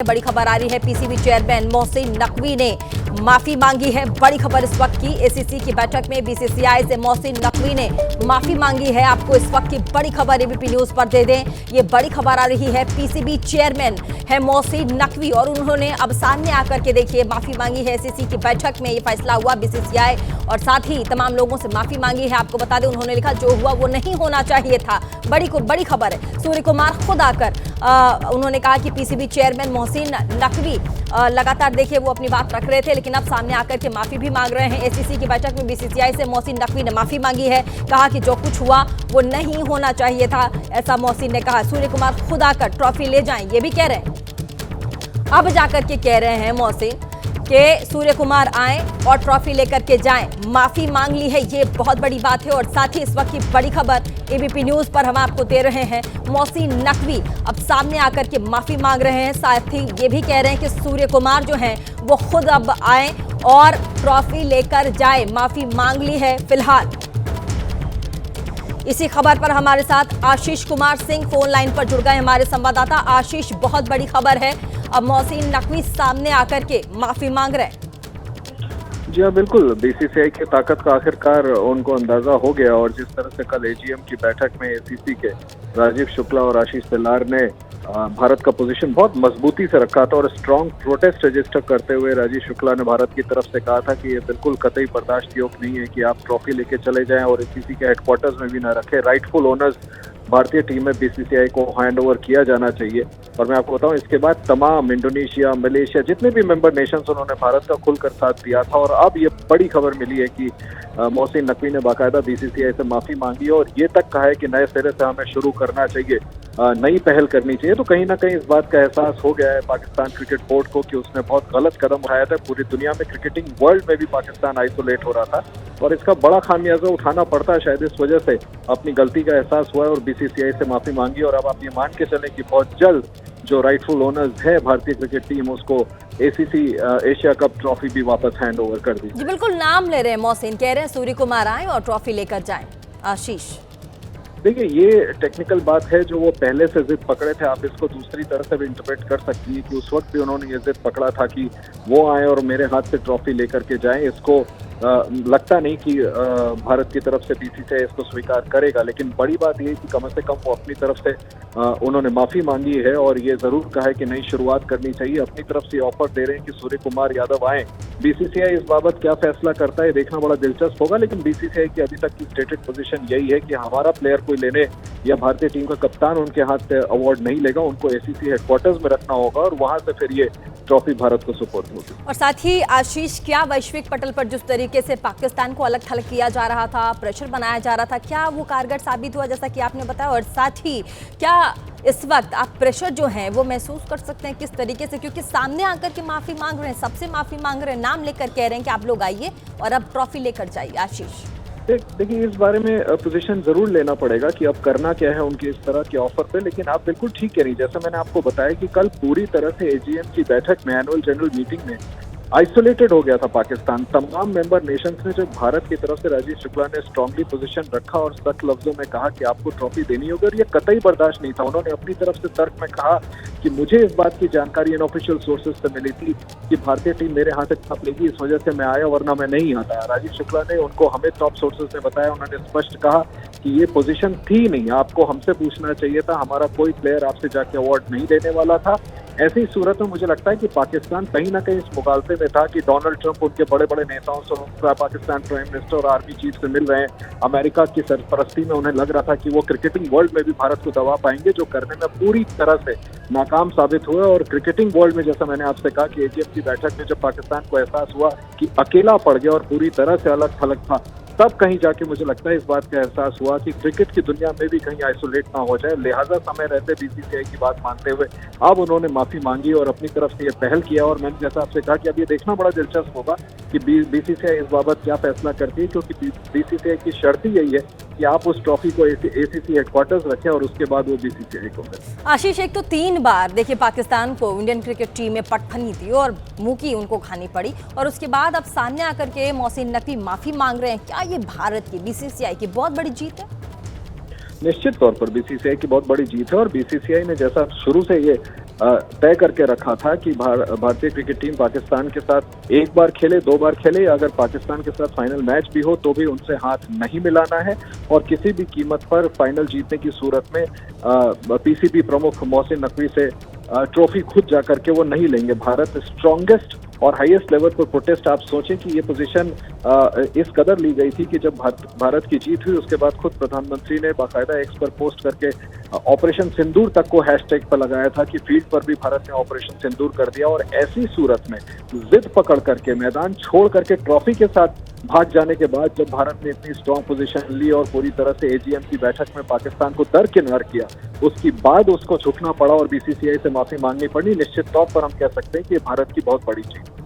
बड़ी खबर आ रही है। पीसीबी चेयरमैन मोहसिन नकवी ने माफी मांगी है। बड़ी खबर इस वक्त की, एसीसी की बैठक में बीसीसीआई से मोहसिन नकवी ने माफी मांगी है। आपको इस वक्त की बड़ी खबर एबीपी न्यूज पर दे दें। ये बड़ी खबर आ रही है, पीसीबी चेयरमैन है मोहसिन नकवी और उन्होंने अब सामने आकर के देखिए माफी मांगी है। एसीसी की बैठक में ये फैसला हुआ, बीसीसीआई और साथ ही तमाम लोगों से माफी मांगी है। आपको बता दें, उन्होंने लिखा जो हुआ वो नहीं होना चाहिए था। बड़ी खबर है। सूर्य कुमार खुद आकर उन्होंने कहा कि पीसीबी चेयरमैन मोहसिन नकवी लगातार देखिए वो अपनी बात रख रहे थे, लेकिन अब सामने आकर के माफी भी मांग रहे हैं। एसीसी की बैठक में बीसीसीआई से मोहसिन नकवी ने माफी मांगी है। कहा कि जो कुछ हुआ वो नहीं होना चाहिए था, ऐसा मोहसिन ने कहा। सूर्य कुमार खुद आकर ट्रॉफी ले जाएं, ये भी कह रहे हैं। अब जाकर के कह रहे हैं मोहसिन कि सूर्य कुमार आए और ट्रॉफी लेकर के जाएं। माफी मांग ली है, ये बहुत बड़ी बात है। और साथ ही इस वक्त की बड़ी खबर एबीपी न्यूज पर हम आपको दे रहे हैं। मोहसिन नकवी अब सामने आकर के माफी मांग रहे हैं। साथ ही ये भी कह रहे हैं कि सूर्य कुमार जो हैं वो खुद अब आए और ट्रॉफी लेकर जाए। माफी मांग ली है फिलहाल। इसी खबर पर हमारे साथ आशीष कुमार सिंह फोन लाइन पर जुड़ गए, हमारे संवाददाता। आशीष, बहुत बड़ी खबर है, अब मोहसिन नकवी सामने आकर के माफी मांग रहे हैं। जी हाँ, बिल्कुल। बीसीसीआई की ताकत का आखिरकार उनको अंदाजा हो गया और जिस तरह से कल एजीएम की बैठक में एसीसी के राजीव शुक्ला और आशीष तेलार ने भारत का पोजीशन बहुत मजबूती से रखा था और स्ट्रांग प्रोटेस्ट रजिस्टर करते हुए राजीव शुक्ला ने भारत की तरफ से कहा था कि ये बिल्कुल कतई बर्दाश्त योग्य नहीं है कि आप ट्रॉफी लेके चले जाएं और एसीसी के हेडक्वार्टर्स में भी ना रखें। राइटफुल ओनर्स भारतीय टीम में बीसीसीआई को हैंड ओवर किया जाना चाहिए। और मैं आपको बताऊं, इसके बाद तमाम इंडोनेशिया, मलेशिया, जितने भी मेंबर नेशंस, उन्होंने भारत का खुलकर साथ दिया था। और अब ये बड़ी खबर मिली है कि मोहसिन नकवी ने बाकायदा बीसीसीआई से माफी मांगी और ये तक कहा है कि नए सिरे से हमें शुरू करना चाहिए, नई पहल करनी चाहिए। तो कहीं ना कहीं इस बात का एहसास हो गया है पाकिस्तान क्रिकेट बोर्ड को कि उसने बहुत गलत कदम उठाया था। पूरी दुनिया में क्रिकेटिंग वर्ल्ड में भी पाकिस्तान आइसोलेट हो रहा था और इसका बड़ा खामियाजा उठाना पड़ता है। शायद इस वजह से अपनी गलती का एहसास हुआ है और बीसीसीआई से माफी मांगी। और अब आप ये मान के चलें कि बहुत जल्द जो राइटफुल ओनर्स है भारतीय क्रिकेट टीम, उसको एसीसी एशिया कप ट्रॉफी भी वापस हैंड ओवर कर दी। जी बिल्कुल, नाम ले रहे हैं मोहसिन, कह रहे हैं सूर्य कुमार आए और ट्रॉफी लेकर जाएं। आशीष, देखिए, ये टेक्निकल बात है जो वो पहले से जिद पकड़े थे। आप इसको दूसरी तरह से भी इंटरप्रेट कर सकती है कि उस वक्त भी उन्होंने ये जिद पकड़ा था कि वो आए और मेरे हाथ से ट्रॉफी लेकर के जाएं। इसको लगता नहीं कि भारत की तरफ से बीसीसीआई इसको स्वीकार करेगा, लेकिन बड़ी बात यह कि कम से कम वो अपनी तरफ से उन्होंने माफी मांगी है और ये जरूर कहा है कि नई शुरुआत करनी चाहिए। अपनी तरफ से ऑफर दे रहे हैं कि सूर्य कुमार यादव आए। बीसीसीआई इस बाबत क्या फैसला करता है देखना बड़ा दिलचस्प होगा, लेकिन बीसीसीआई की अभी तक की स्टेटेड पोजीशन यही है कि हमारा प्लेयर कोई लेने या भारतीय टीम का कप्तान उनके हाथ से अवार्ड नहीं लेगा, उनको एसीसी हेडक्वार्टर्स में रखना होगा और वहां से फिर ये ट्रॉफी भारत को सुपुर्द होगी। और साथ ही आशीष, क्या वैश्विक पटल पर जिस तरीके से पाकिस्तान को अलग थलग किया जा रहा था, प्रेशर बनाया जा रहा था, क्या वो कारगर साबित हुआ जैसा कि आपने बताया? और साथ ही क्या इस वक्त आप प्रेशर जो है वो महसूस कर सकते हैं किस तरीके से, क्योंकि सामने आकर के माफी मांग रहे हैं, सबसे माफी मांग रहे हैं, नाम लेकर कह रहे हैं कि आप लोग आइए और अब ट्रॉफी लेकर जाइए। आशीष, देखिए, इस बारे में पोजीशन जरूर लेना पड़ेगा कि अब करना क्या है उनके इस तरह के ऑफर पे। लेकिन आप बिल्कुल ठीक कह रही, जैसा मैंने आपको बताया कि कल पूरी तरह से एजीएम की बैठक में, एनुअल जनरल मीटिंग में आइसोलेटेड हो गया था पाकिस्तान। तमाम मेंबर नेशंस ने, जब भारत की तरफ से राजीव शुक्ला ने स्ट्रांगली पोजीशन रखा और सख्त लफ्जों में कहा कि आपको ट्रॉफी देनी होगी, और ये कतई बर्दाश्त नहीं था। उन्होंने अपनी तरफ से तर्क में कहा कि मुझे इस बात की जानकारी अनऑफिशियल सोर्सेज से मिली थी कि भारतीय टीम मेरे हाथ से कप लेगी, इस वजह से मैं आया, वरना मैं नहीं आता। राजीव शुक्ला ने उनको, हमें टॉप सोर्सेज ने बताया, उन्होंने स्पष्ट कहा कि ये पोजीशन थी नहीं, आपको हमसे पूछना चाहिए था, हमारा कोई प्लेयर आपसे जाके अवार्ड नहीं देने वाला था। ऐसी सूरत में मुझे लगता है कि पाकिस्तान कहीं ना कहीं इस मुगालते में था कि डोनाल्ड ट्रंप उनके बड़े बड़े नेताओं से, पाकिस्तान प्राइम मिनिस्टर और आर्मी चीफ से मिल रहे हैं, अमेरिका की सरपरस्ती में उन्हें लग रहा था कि वो क्रिकेटिंग वर्ल्ड में भी भारत को दबा पाएंगे, जो करने में पूरी तरह से नाकाम साबित हुए। और क्रिकेटिंग वर्ल्ड में, जैसा मैंने आपसे कहा कि एजीएम की बैठक में जब पाकिस्तान को एहसास हुआ कि अकेला पड़ गया और पूरी तरह से अलग थलग था, तब कहीं जाके मुझे लगता है इस बात का एहसास हुआ कि क्रिकेट की दुनिया में भी कहीं आइसोलेट ना हो जाए। लिहाजा समय रहते बीसीसीआई की बात मानते हुए अब उन्होंने माफी मांगी और अपनी तरफ से ये पहल किया। और मैंने जैसा आपसे कहा कि अब ये देखना बड़ा दिलचस्प होगा कि बीसीसीआई इस बाबत क्या फैसला करती है, क्योंकि बीसीसीआई की शर्त ही यही है कि आप उस ट्रॉफी को एसीसी हेडक्वार्टर्स रखें और उसके बाद वो बीसीसीआई को करें। आशीष, एक तो 3 बार देखिए पाकिस्तान को इंडियन क्रिकेट टीम में पटखनी थी और मुंह की उनको खानी पड़ी, और उसके बाद अब सामने आकर के मोहसिन नकवी माफी मांग रहे हैं। क्या ये भारत की, बीसीसीआई की बहुत बड़ी जीत है? निश्चित तौर पर बीसीसीआई की बहुत बड़ी जीत है और बीसीसीआई ने जैसा शुरू से ये तय करके रखा था कि भारतीय क्रिकेट टीम पाकिस्तान के साथ एक बार खेले, 2 बार खेले, या अगर पाकिस्तान के साथ फाइनल मैच भी हो तो भी उनसे हाथ नहीं मिलाना है और किसी भी कीमत पर फाइनल जीतने की सूरत में पीसीबी प्रमुख मोहसिन नकवी से ट्रॉफी खुद जाकर के वो नहीं लेंगे। भारत स्ट्रॉन्गेस्ट और हाईएस्ट लेवल पर प्रोटेस्ट, आप सोचें कि ये पोजीशन इस कदर ली गई थी कि जब भारत की जीत हुई उसके बाद खुद प्रधानमंत्री ने बाकायदा एक्स पर पोस्ट करके ऑपरेशन सिंदूर तक को हैशटैग पर लगाया था कि फील्ड पर भी भारत ने ऑपरेशन सिंदूर कर दिया। और ऐसी सूरत में जिद पकड़ करके मैदान छोड़ करके ट्रॉफी के साथ भाग जाने के बाद जब भारत ने इतनी स्ट्रॉन्ग पोजीशन ली और पूरी तरह से एजीएम की बैठक में पाकिस्तान को दरकिनार किया, उसके बाद उसको झुकना पड़ा और बीसीसीआई से माफी मांगनी पड़ी, निश्चित तौर पर हम कह सकते हैं कि ये भारत की बहुत बड़ी जीत।